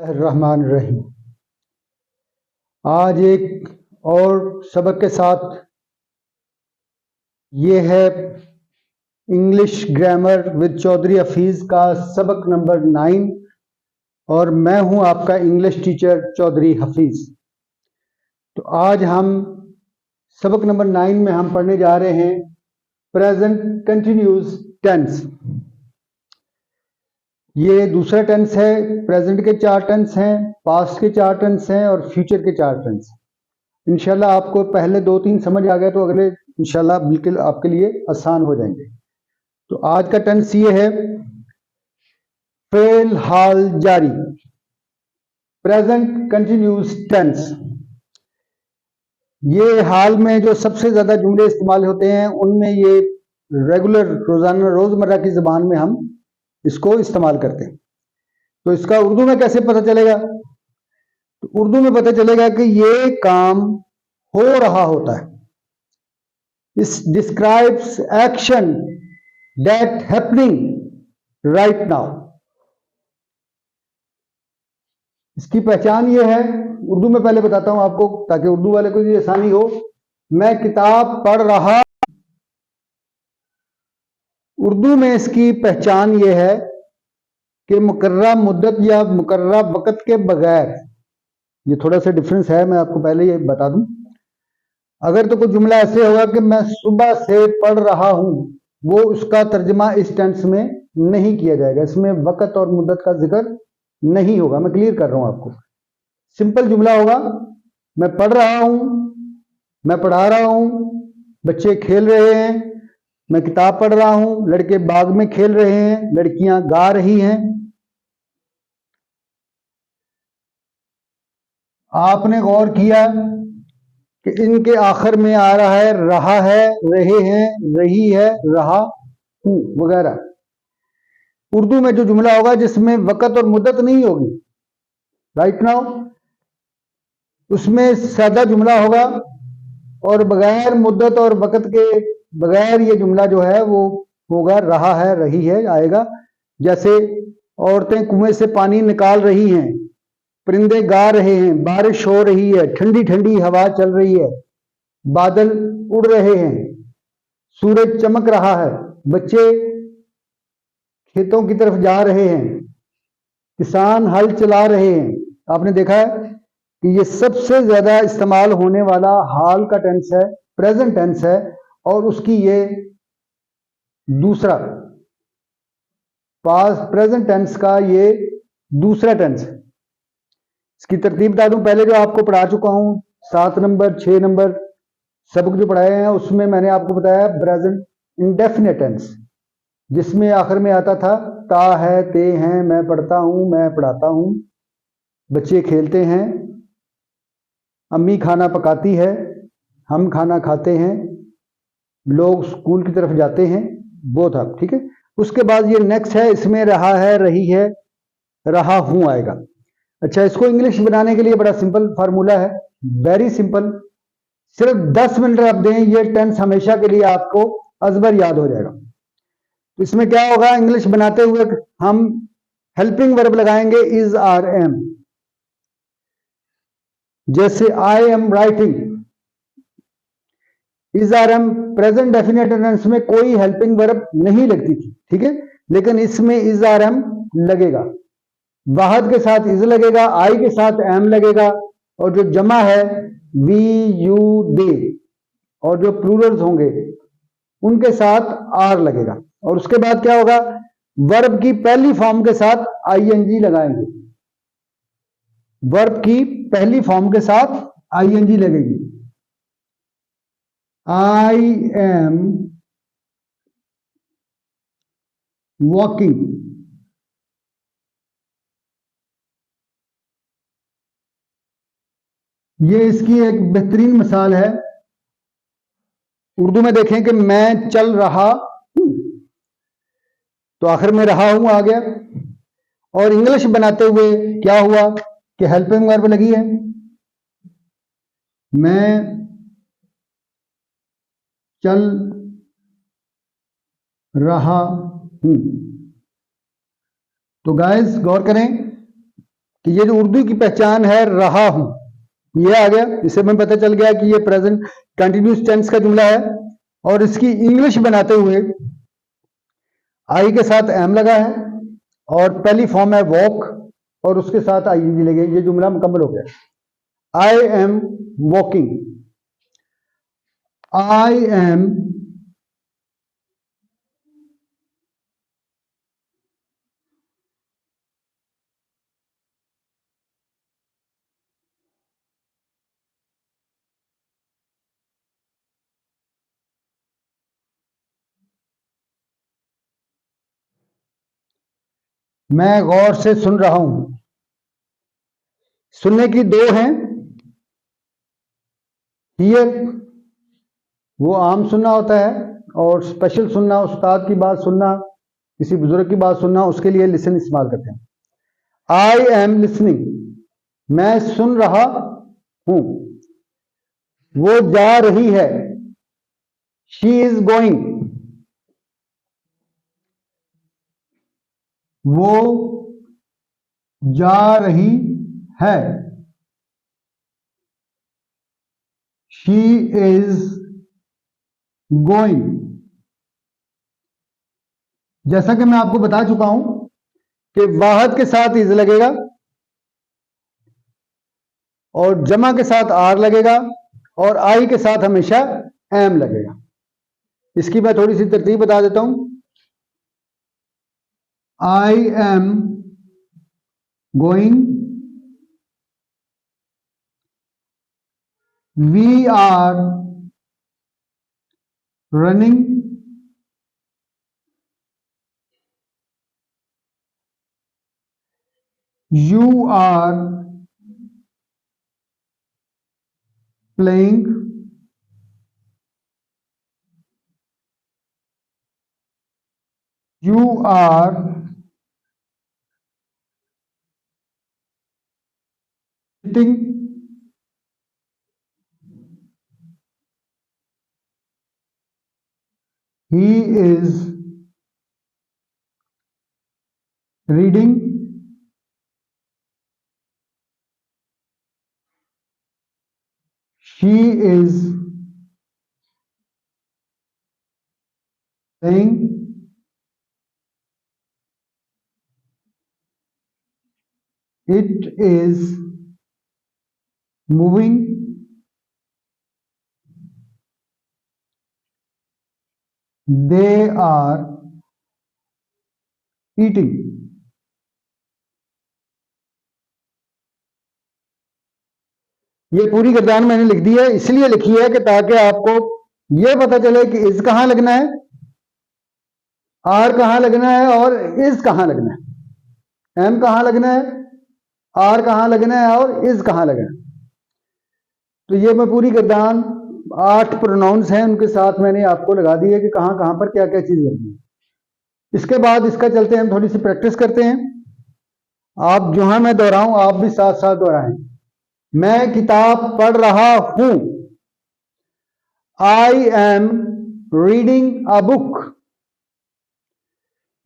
रहमान रहीम। आज एक और सबक के साथ, ये है English grammar with Chaudhry Hafeez का सबक नंबर 9 और मैं हूं आपका इंग्लिश टीचर चौधरी हफीज़। तो आज हम सबक नंबर 9 में हम पढ़ने जा रहे हैं प्रेजेंट कंटिन्यूस टेंस। ये दूसरा टेंस है। प्रेजेंट के 4 टेंस हैं, पास्ट के 4 टेंस हैं और फ्यूचर के 4 टेंस। इंशाल्लाह आपको पहले 2-3 समझ आ गए तो अगले इंशाल्लाह बिल्कुल आपके लिए आसान हो जाएंगे। तो आज का टेंस ये है फेल हाल जारी, प्रेजेंट कंटिन्यूस टेंस। ये हाल में जो सबसे ज्यादा जुमले इस्तेमाल होते हैं उनमें ये रेगुलर रोजाना रोजमर्रा की जबान में हम इसको इस्तेमाल करते हैं। तो इसका उर्दू में कैसे पता चलेगा? तो उर्दू में पता चलेगा कि ये काम हो रहा होता है। इस describes action that happening right now. इसकी पहचान ये है, उर्दू में पहले बताता हूं आपको ताकि उर्दू वाले को ये आसानी हो। मैं किताब पढ़ रहा, उर्दू में इसकी पहचान ये है कि मुकर्रर मुद्दत या मुकर्रर वक्त के बगैर, ये थोड़ा सा डिफरेंस है, मैं आपको पहले ये बता दूं। अगर तो कोई जुमला ऐसे होगा कि मैं सुबह से पढ़ रहा हूं, वो उसका तर्जमा इस टेंस में नहीं किया जाएगा, इसमें वक्त और मुद्दत का जिक्र नहीं होगा। मैं क्लियर कर रहा हूं आपको। सिंपल जुमला होगा, मैं पढ़ रहा हूं, मैं पढ़ा रहा हूं, बच्चे खेल रहे हैं, मैं किताब पढ़ रहा हूं, लड़के बाग में खेल रहे हैं, लड़कियां गा रही हैं। आपने गौर किया कि इनके आखिर में आ रहा है, रहे हैं, रही है, रहा हूं वगैरह। उर्दू में जो जुमला होगा जिसमें वक़्त और मुद्दत नहीं होगी राइट नाउ, उसमें सादा जुमला होगा और बगैर मुद्दत और वक़्त के बगैर ये जुमला जो है वो होगा रहा है, रही है आएगा। जैसे औरतें कुएं से पानी निकाल रही हैं, परिंदे गा रहे हैं, बारिश हो रही है, ठंडी ठंडी हवा चल रही है, बादल उड़ रहे हैं, सूरज चमक रहा है, बच्चे खेतों की तरफ जा रहे हैं, किसान हल चला रहे हैं। आपने देखा है कि ये सबसे ज्यादा इस्तेमाल होने वाला हाल का टेंस है, प्रेजेंट टेंस है, और उसकी ये दूसरा पास्ट प्रेजेंट टेंस का ये दूसरा टेंस है। इसकी तरतीब बता दूं, पहले जो आपको पढ़ा चुका हूं 7 नंबर 6 नंबर सबक जो पढ़ाए हैं उसमें मैंने आपको बताया प्रेजेंट इंडेफिनिट टेंस, जिसमें आखिर में आता था ता है, ते हैं, मैं पढ़ता हूं, मैं पढ़ाता हूं, बच्चे खेलते हैं, अम्मी खाना पकाती है, हम खाना खाते हैं, लोग स्कूल की तरफ जाते हैं, वो था। ठीक है, उसके बाद ये नेक्स्ट है, इसमें रहा है, रही है, रहा हूं आएगा। अच्छा, इसको इंग्लिश बनाने के लिए बड़ा सिंपल फार्मूला है, वेरी सिंपल। सिर्फ 10 मिनट आप दें, ये टेंस हमेशा के लिए आपको अजबर याद हो जाएगा। तो इसमें क्या होगा, इंग्लिश बनाते हुए हम हेल्पिंग वर्ब लगाएंगे इज आर एम। जैसे I am writing, is are am present definite tense में कोई हेल्पिंग वर्ब नहीं लगती थी, ठीक है, लेकिन इसमें इज आर एम लगेगा। वाहद के साथ इज लगेगा, आई के साथ एम लगेगा, और जो जमा है वी यू दे, और जो प्लूरल्स होंगे उनके साथ आर लगेगा। और उसके बाद क्या होगा, वर्ब की पहली फॉर्म के साथ आईएनजी लगाएंगे, वर्ब की पहली फॉर्म के साथ आईएनजी लगेगी। आई एम वॉकिंग, ये इसकी एक बेहतरीन मिसाल है। उर्दू में देखें कि मैं चल रहा हूं, तो आखिर में रहा हूं आ गया। और इंग्लिश बनाते हुए क्या हुआ कि हेल्पिंग वर्ब लगी है, मैं चल रहा हूं। तो गाइस गौर करें, कि ये जो उर्दू की पहचान है रहा हूं, ये आ गया। इससे हमें पता चल गया कि ये प्रेजेंट कंटिन्यूस टेंस का जुमला है। और इसकी इंग्लिश बनाते हुए आई के साथ एम लगा है और पहली फॉर्म है वॉक और उसके साथ आई लगे। ये जुमला मुकम्मल हो गया। I am walking, I am मैं गौर से सुन रहा हूं। सुनने की दो हैं, हियर वो आम सुनना होता है और स्पेशल सुनना, उस्ताद की बात सुनना, किसी बुजुर्ग की बात सुनना, उसके लिए लिसन इस्तेमाल करते हैं। आई एम लिसनिंग, मैं सुन रहा हूं। वो जा रही है, शी इज गोइंग, वो जा रही है, शी इज गोइंग। जैसा कि मैं आपको बता चुका हूं कि वाहद के साथ इज लगेगा और जमा के साथ आर लगेगा और आई के साथ हमेशा एम लगेगा। इसकी मैं थोड़ी सी तरतीब बता देता हूं। I am going, we are running, you are playing, you are sitting, he is reading, she is playing, it is moving, they are eating। ये पूरी गर्दान मैंने लिख दी है, इसलिए लिखी है कि ताकि आपको यह पता चले कि इज कहां लगना है, आर कहां लगना है और इज कहां लगना है, एम कहां लगना है, आर कहां लगना है और इज कहां लगना है। तो ये मैं पूरी गर्दान 8 प्रोनाउंस हैं, उनके साथ मैंने आपको लगा दी है कि कहां कहां पर क्या क्या चीज लगनी है। इसके बाद इसका चलते हैं, हम थोड़ी सी प्रैक्टिस करते हैं। आप जहां मैं दोहराऊं आप भी साथ साथ दोहराएं। मैं किताब पढ़ रहा हूं, I am reading a book.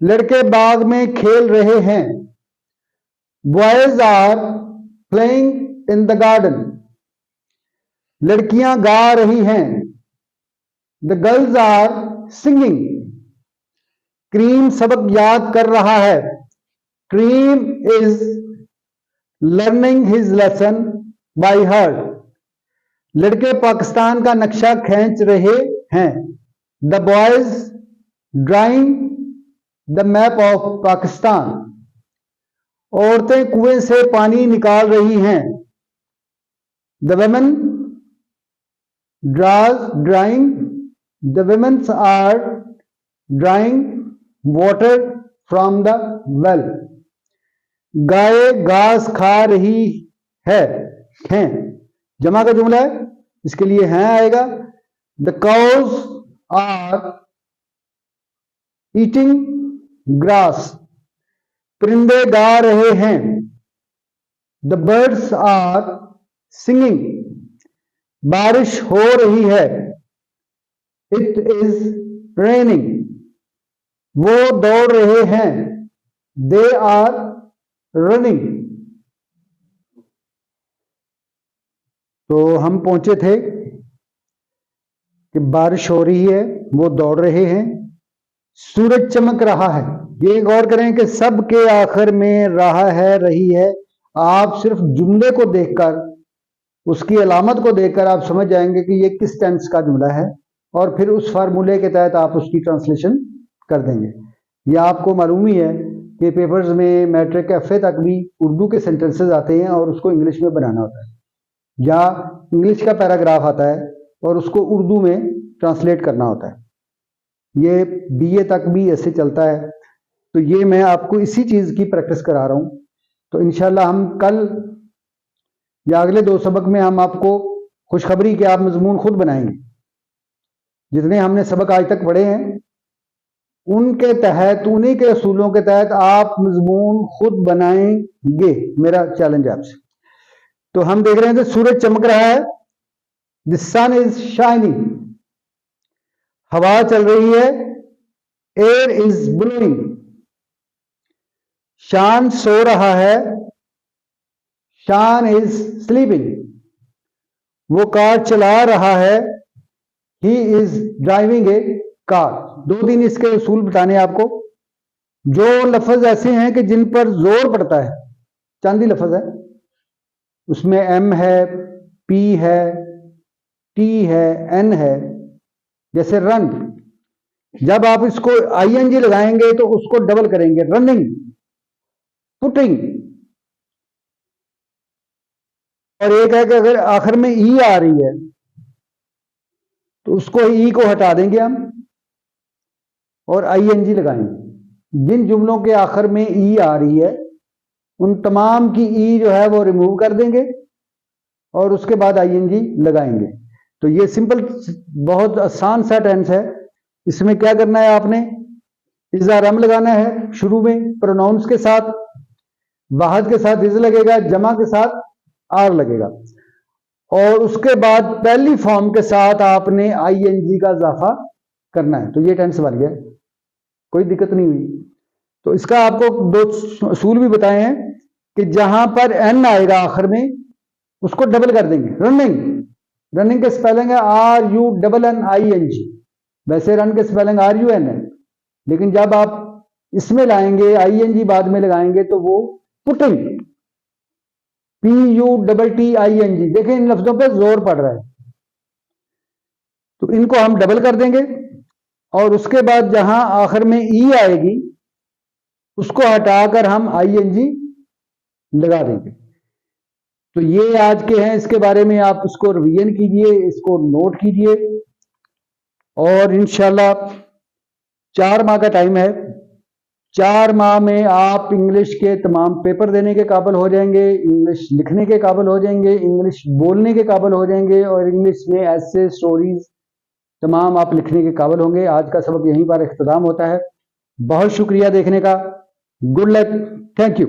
लड़के बाग में खेल रहे हैं, boys are playing in the garden. लड़कियां गा रही हैं, the girls are singing. Kareem सबक याद कर रहा है, Kareem is learning his lesson by heart. लड़के पाकिस्तान का नक्शा खींच रहे हैं, the boys drawing the map of Pakistan. औरतें कुएं से पानी निकाल रही हैं, the women drawing, the womens are drawing water from the well. गाय घास खा रही है, हैं जमा का जुमला है, इसके लिए हैं आएगा। The cows are eating grass. परिंदे गा रहे हैं, द बर्ड्स आर सिंगिंग। बारिश हो रही है, इट इज रेनिंग। वो दौड़ रहे हैं, दे आर रनिंग। तो हम पहुंचे थे कि बारिश हो रही है, वो दौड़ रहे हैं, सूरज चमक रहा है। ये गौर करें कि सब के आखिर में रहा है, रही है। आप सिर्फ जुमले को देखकर, उसकी अलामत को देखकर आप समझ जाएंगे कि ये किस टेंस का जुमला है, और फिर उस फार्मूले के तहत आप उसकी ट्रांसलेशन कर देंगे। यह आपको मालूम ही है कि पेपर्स में मैट्रिक एफए तक भी उर्दू के सेंटेंसेस आते हैं और उसको इंग्लिश में बनाना होता है, या इंग्लिश का पैराग्राफ आता है और उसको उर्दू में ट्रांसलेट करना होता है। ये बीए तक भी ऐसे चलता है। तो ये मैं आपको इसी चीज़ की प्रैक्टिस करा रहा हूँ। तो इंशाल्लाह हम कल या अगले 2 सबक में हम आपको खुशखबरी के आप मजमून खुद बनाएंगे। जितने हमने सबक आज तक पढ़े हैं उनके तहत, उन्हीं के असूलों के तहत आप मजमून खुद बनाएंगे। मेरा चैलेंज है आपसे। तो हम देख रहे हैं कि सूरज चमक रहा है, द सन इज शाइनिंग, हवा चल रही है, एयर इज ब्लोइंग, शान सो रहा है, शान इज स्लीपिंग, वो कार चला रहा है, he is driving A car. 2-3 इसके उसूल बताने आपको। जो लफ्ज ऐसे हैं कि जिन पर जोर पड़ता है, चांदी लफ्ज है, उसमें एम है, पी है, टी है, एन है। जैसे रन, जब आप इसको आईएनजी लगाएंगे तो उसको डबल करेंगे, रनिंग, पुटिंग। और एक है कि अगर आखिर में ई आ रही है तो उसको ई को हटा देंगे हम और आईएनजी लगाएंगे। जिन जुमलों के आखिर में ई आ रही है उन तमाम की ई जो है वो रिमूव कर देंगे और उसके बाद आईएनजी लगाएंगे। तो ये सिंपल, बहुत आसान सा टेंस है। इसमें क्या करना है, आपने इज़ा रम लगाना है शुरू में प्रोनाउंस के साथ, वाहद के साथ इज लगेगा, जमा के साथ आर लगेगा, और उसके बाद पहली फॉर्म के साथ आपने आईएनजी का इजाफा करना है। तो ये टेंस बन गया, कोई दिक्कत नहीं हुई। तो इसका आपको 2 असूल भी बताए हैं कि जहां पर एन आएगा आखिर में उसको डबल कर देंगे। रनिंग, रनिंग के स्पेलिंग है RUNNING। वैसे रन के स्पेलिंग RUN है, लेकिन जब आप इसमें लाएंगे आईएनजी बाद में लगाएंगे तो वो पुटिंग, PUTTING। देखें इन लफ्जों पे जोर पड़ रहा है, तो इनको हम डबल कर देंगे और उसके बाद जहां आखिर में ई आएगी उसको हटाकर हम आईएनजी लगा देंगे। तो ये आज के हैं, इसके बारे में आप इसको रिवीजन कीजिए, इसको नोट कीजिए, और इंशाल्लाह 4 माह का टाइम है। 4 माह में आप इंग्लिश के तमाम पेपर देने के काबिल हो जाएंगे, इंग्लिश लिखने के काबिल हो जाएंगे, इंग्लिश बोलने के काबिल हो जाएंगे, और इंग्लिश में ऐसे स्टोरीज तमाम आप लिखने के काबिल होंगे। आज का सबक यहीं पर इख्तिताम होता है। बहुत शुक्रिया देखने का। Good luck, thank you.